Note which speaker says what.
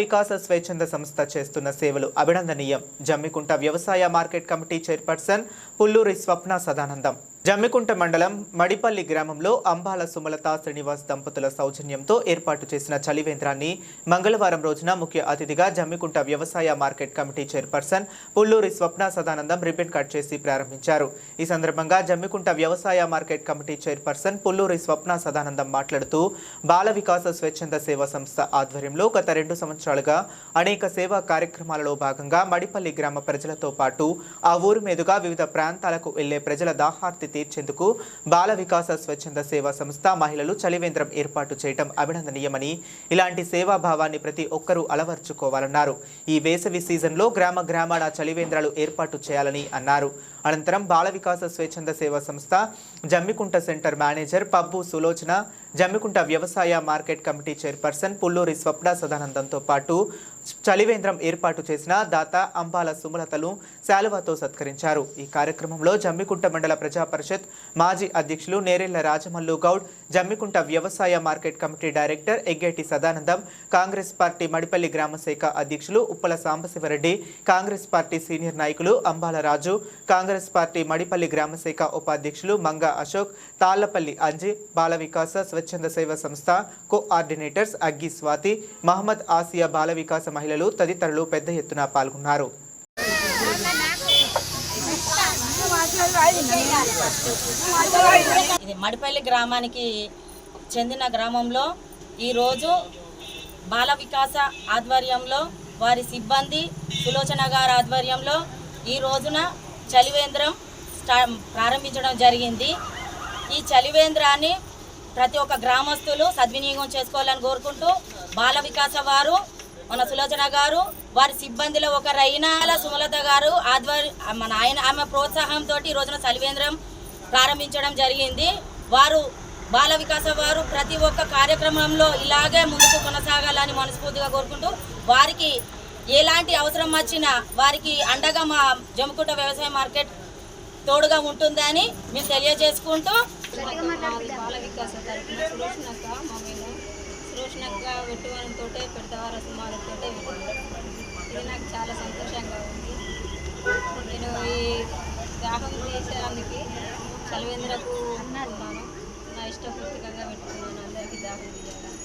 Speaker 1: వికాస స్వచ్ఛంద సంస్థ చేస్తున్న సేవలు అభినందనీయం. జమ్మికుంట వ్యవసాయ మార్కెట్ కమిటీ చైర్పర్సన్ పుల్లూరి స్వప్న సదానందం. జమ్మికుంట మండలం మడిపల్లి గ్రామంలో అంబాల సుమలత శ్రీనివాస్ దంపతుల సౌజన్యంతో ఏర్పాటు చేసిన చలివేంద్రాన్ని మంగళవారం రోజున ముఖ్య అతిథిగా జమ్మికుంట వ్యవసాయ మార్కెట్ కమిటీ చైర్పర్సన్ పుల్లూరి స్వప్న సదానందం రిబ్బన్ కట్ చేసి ప్రారంభించారు. ఈ సందర్భంగా జమ్మికుంట వ్యవసాయ మార్కెట్ కమిటీ చైర్పర్సన్ పుల్లూరి స్వప్న సదానందం మాట్లాడుతూ బాల వికాస స్వచ్ఛంద సేవా సంస్థ ఆధ్వర్యంలో గత 2 సంవత్సరాలుగా అనేక సేవా కార్యక్రమాలలో భాగంగా మడిపల్లి గ్రామ ప్రజలతో పాటు ఆ ఊరు మీదుగా వివిధ ప్రాంతాలకు వెళ్లే ప్రజల దాహార్తి తీర్చేందుకు బాల వికాస స్వచ్ఛంద సేవా సంస్థ మహిళలు చలివేంద్రం ఏర్పాటు చేయడం అభినందనీయమని, ఇలాంటి సేవాభావాన్ని ప్రతి ఒక్కరూ అలవర్చుకోవాలన్నారు. ఈ వేసవి సీజన్లో గ్రామాన చలివేంద్రాలు ఏర్పాటు చేయాలని అన్నారు. అనంతరం బాల వికాస స్వచ్ఛంద సేవా సంస్థ Jammikunta centre manager pub Sulochana, Jammikunta వ్యవసాయ మార్కెట్ కమిటీ చైర్పర్సన్ పుల్లూరి స్వప్న సదానందంతో పాటు చలివేంద్రం ఏర్పాటు చేసిన దాత అంబాల సుమలతలు శాలువాతో సత్కరించారు. ఈ కార్యక్రమంలో జమ్మికుంట మండల ప్రజా పరిషత్ మాజీ అధ్యక్షులు నేరెళ్ల రాజమల్లు గౌడ్, జమ్మికుంట వ్యవసాయ market committee director Eggeti Sadanandam, Congress party Madipalli గ్రామ శాఖ అధ్యక్షులు ఉప్పల సాంబశివరెడ్డి, కాంగ్రెస్ పార్టీ సీనియర్ నాయకులు అంబాల రాజు, కాంగ్రెస్ పార్టీ మడిపల్లి గ్రామ శాఖ ఉపాధ్యక్షులు మంగ అశోక్, తాళ్లపల్లి అంజీ, బాల వికాస స్వచ్ఛంద సేవా సంస్థ కోఆర్డినేటర్స్ అగ్గి స్వాతి, మహమ్మద్ ఆసియా బాల వికాస మహిళలు తదితరులు పెద్ద ఎత్తున పాల్గొన్నారు.
Speaker 2: ఇది మడిపల్లి గ్రామానికి చెందిన గ్రామంలో ఈరోజు బాల వికాస ఆధ్వర్యంలో వారి సిబ్బంది సులోచన గారి ఆధ్వర్యంలో ఈ రోజున చలివేంద్రం ప్రారంభించడం జరిగింది. ఈ చలివేంద్రాన్ని ప్రతి ఒక్క గ్రామస్తులు సద్వినియోగం చేసుకోవాలని కోరుకుంటూ బాల వికాస వారు మన సులోచన గారు వారి సిబ్బందిలో ఒకరైన సుమలత గారు ఆమె ప్రోత్సాహంతో ఈ రోజున చలివేంద్రం ప్రారంభించడం జరిగింది. వారు బాల వికాస వారు ప్రతి ఒక్క కార్యక్రమంలో ఇలాగే ముందుకు కొనసాగాలని మనస్ఫూర్తిగా కోరుకుంటూ వారికి ఎలాంటి అవసరం వచ్చినా వారికి అండగా మా జమ్మికుంట వ్యవసాయ మార్కెట్ తోడుగా ఉంటుందని మేము తెలియజేసుకుంటూ
Speaker 3: బాల వికాస తరఫున సులోచనక్క వెట్టువనంతో పెడతావారు సుమారుతో ఇది నాకు చాలా సంతోషంగా ఉంది. నేను ఈ దాహం తీసేందుకు చలివేంద్రకు ఉన్నాను. నా ఇష్టపూర్తికంగా పెట్టుకున్నాను అందరికీ దాహం తీయాలి.